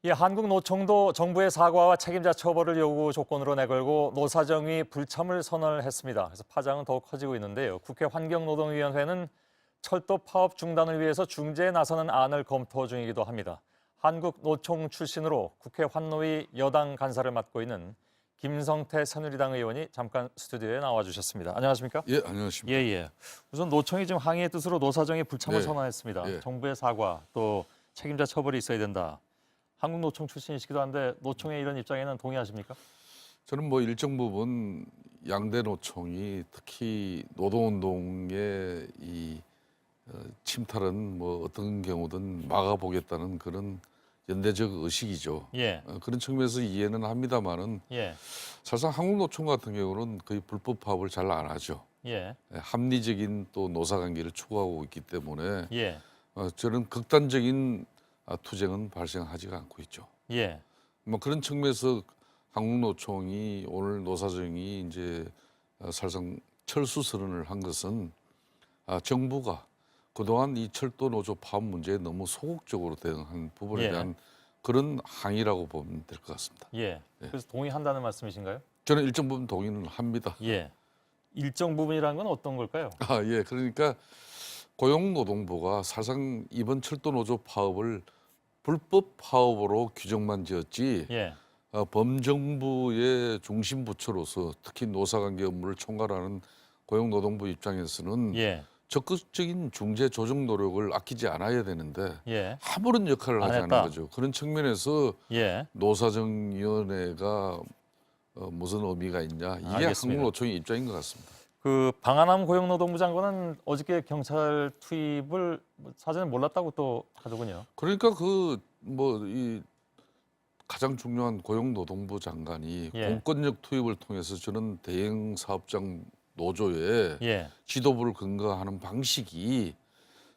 이 한국노총도 정부의 사과와 책임자 처벌을 요구 조건으로 내걸고 노사정이 불참을 선언을 했습니다. 그래서 파장은 더욱 커지고 있는데요. 국회 환경노동위원회는 철도 파업 중단을 위해서 중재에 나서는 안을 검토 중이기도 합니다. 한국노총 출신으로 국회 환노위 여당 간사를 맡고 있는 김성태 새누리당 의원이 잠깐 스튜디오에 나와주셨습니다. 안녕하십니까? 예, 안녕하십니까? 예. 우선 노총이 지금 항의의 뜻으로 노사정이 불참을 네. 선언했습니다. 예. 정부의 사과 또 책임자 처벌이 있어야 된다. 한국노총 출신이시기도 한데 노총의 이런 입장에는 동의하십니까? 저는 뭐 일정 부분 양대 노총이 특히 노동운동의 이 침탈은 뭐 어떤 경우든 막아보겠다는 그런 연대적 의식이죠. 예. 그런 측면에서 이해는 합니다만은 예. 사실상 한국노총 같은 경우는 거의 불법 파업을 잘 안 하죠. 예. 합리적인 또 노사관계를 추구하고 있기 때문에 예. 저는 극단적인 투쟁은 발생하지가 않고 있죠. 예. 뭐 그런 측면에서 한국노총이 오늘 노사정이 이제 사실상 철수 선언을 한 것은 정부가 그동안 이 철도 노조 파업 문제에 너무 소극적으로 대응한 부분에 예. 대한 그런 항의라고 보면 될 것 같습니다. 예. 그래서 동의한다는 말씀이신가요? 저는 일정 부분 동의는 합니다. 예. 일정 부분이란 건 어떤 걸까요? 예, 그러니까 고용노동부가 사실상 이번 철도 노조 파업을 불법 파업으로 규정만 지었지 예. 범정부의 중심 부처로서 특히 노사관계 업무를 총괄하는 고용노동부 입장에서는 예. 적극적인 중재 조정 노력을 아끼지 않아야 되는데 예. 아무런 역할을 안 하지 않은 했다. 거죠. 그런 측면에서 예. 노사정위원회가 무슨 의미가 있냐 이게 알겠습니다. 한국노총의 입장인 것 같습니다. 그 방한함 고용노동부 장관은 어저께 경찰 투입을 사전에 몰랐다고 또 하더군요. 그러니까 이 가장 중요한 고용노동부 장관이 예. 공권력 투입을 통해서 저는 대형 사업장 노조에 예. 지도부를 근거하는 방식이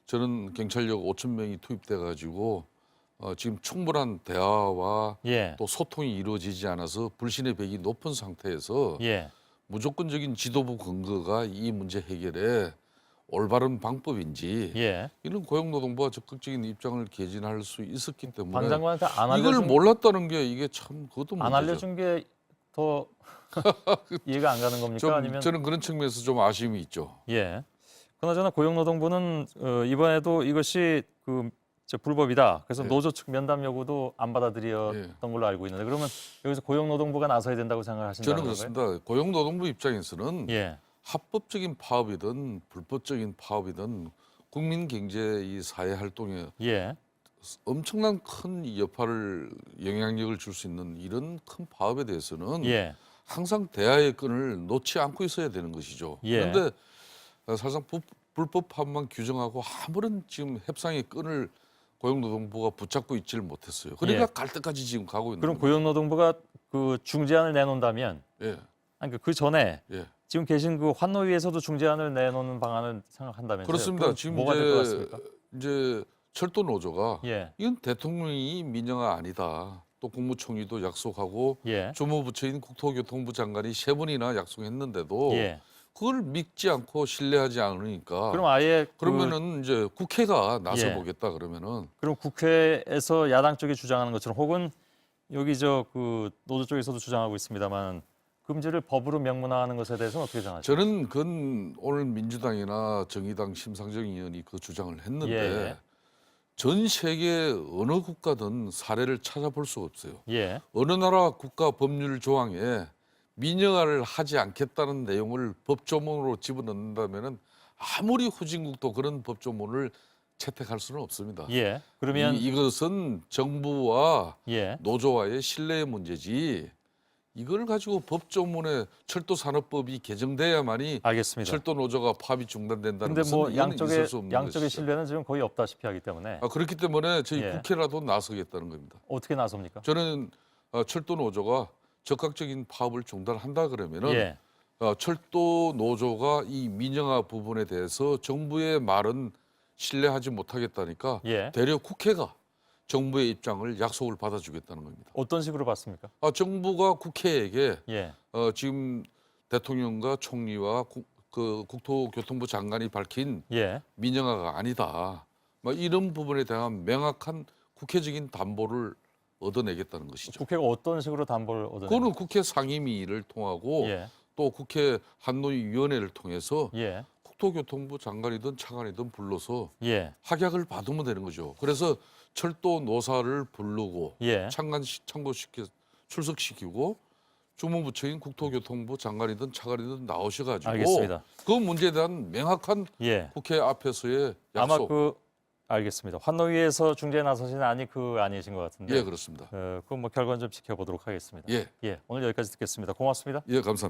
저는 경찰력 5천 명이 투입돼 가지고 지금 충분한 대화와 예. 또 소통이 이루어지지 않아서 불신의 벽이 높은 상태에서 예. 무조건적인 지도부 근거가 이 문제 해결에 올바른 방법인지 예. 이런 고용노동부가 적극적인 입장을 개진할 수 있었기 때문에 방 장관한테 안 이걸 알려준 몰랐다는 게 이게 참 그것도 안 문제죠. 알려준 게 더 이해가 안 가는 겁니까? 아니면 저는 그런 측면에서 좀 아쉬움이 있죠. 예. 그나저나 고용노동부는 이번에도 이것이 불법이다. 그래서 예. 노조 측 면담 요구도 안 받아들였던 걸로 알고 있는데 그러면 여기서 고용노동부가 나서야 된다고 생각하신다는 저는 건가요? 그렇습니다. 고용노동부 입장에서는 예. 합법적인 파업이든 불법적인 파업이든 국민 경제 이 사회 활동에 예. 엄청난 큰 영향력을 줄 수 있는 이런 큰 파업에 대해서는 예. 항상 대화의 끈을 놓지 않고 있어야 되는 것이죠. 예. 그런데 사실상 불법 파업만 규정하고 아무런 지금 협상의 끈을 고용노동부가 붙잡고 있지를 못했어요. 그러니까 예. 갈 때까지 지금 가고 있는 그럼 겁니다. 고용노동부가 그 중재안을 내놓는다면 예, 아니 그 전에 예. 지금 계신 그 환노위에서도 중재안을 내놓는 방안을 생각한다면서요? 그렇습니다. 그럼 지금 뭐가 될 것 같습니까? 이제 철도 노조가 예. 이건 대통령이 민영화 아니다. 또 국무총리도 약속하고 예. 주무부처인 국토교통부 장관이 3번이나 약속했는데도 예. 그걸 믿지 않고 신뢰하지 않으니까 그럼 아예 그러면은 이제 국회가 나서 예. 보겠다 그러면은 그럼 국회에서 야당 쪽이 주장하는 것처럼 혹은 여기 노조 쪽에서도 주장하고 있습니다만 금지를 법으로 명문화하는 것에 대해서는 어떻게 생각하십니까? 저는 그건 오늘 민주당이나 정의당 심상정 의원이 그 주장을 했는데 예. 전 세계 어느 국가든 사례를 찾아볼 수 없어요. 예. 어느 나라 국가 법률 조항에 민영화를 하지 않겠다는 내용을 법조문으로 집어넣는다면은 아무리 후진국도 그런 법조문을 채택할 수는 없습니다. 예. 그러면 이것은 정부와 예. 노조와의 신뢰의 문제지. 이걸 가지고 법조문에 철도산업법이 개정돼야만이 알겠습니다. 철도 노조가 파업이 중단된다는 근데 것은 뭐 이거는 있을 수 없는 양쪽의 것이죠. 신뢰는 지금 거의 없다시피 하기 때문에 그렇기 때문에 저희 예. 국회라도 나서겠다는 겁니다. 어떻게 나섭니까? 저는 철도 노조가 적극적인 파업을 중단한다 그러면은 예. 철도 노조가 이 민영화 부분에 대해서 정부의 말은 신뢰하지 못하겠다니까 예. 대려 국회가 정부의 입장을 약속을 받아주겠다는 겁니다. 어떤 식으로 봤습니까? 정부가 국회에게 예. 지금 대통령과 총리와 국토교통부 장관이 밝힌 예. 민영화가 아니다. 이런 부분에 대한 명확한 국회적인 담보를 얻어내겠다는 것이죠. 국회가 어떤 식으로 담보를 얻어내는 그거는 국회 상임위를 통하고 예. 또 국회 한노위위원회를 통해서 예. 국토교통부 장관이든 차관이든 불러서 예. 확약을 받으면 되는 거죠. 그래서 철도 노사를 부르고 예. 참고시켜 출석시키고 주무부처인 국토교통부 장관이든 차관이든 나오셔가지고 알겠습니다. 그 문제에 대한 명확한 예. 국회 앞에서의 아마 약속. 알겠습니다. 환노위에서 중재에 나서신 안이 그 아니신 것 같은데. 예, 그렇습니다. 그건 뭐 결과는 좀 지켜보도록 하겠습니다. 예, 예. 오늘 여기까지 듣겠습니다. 고맙습니다. 예, 감사합니다.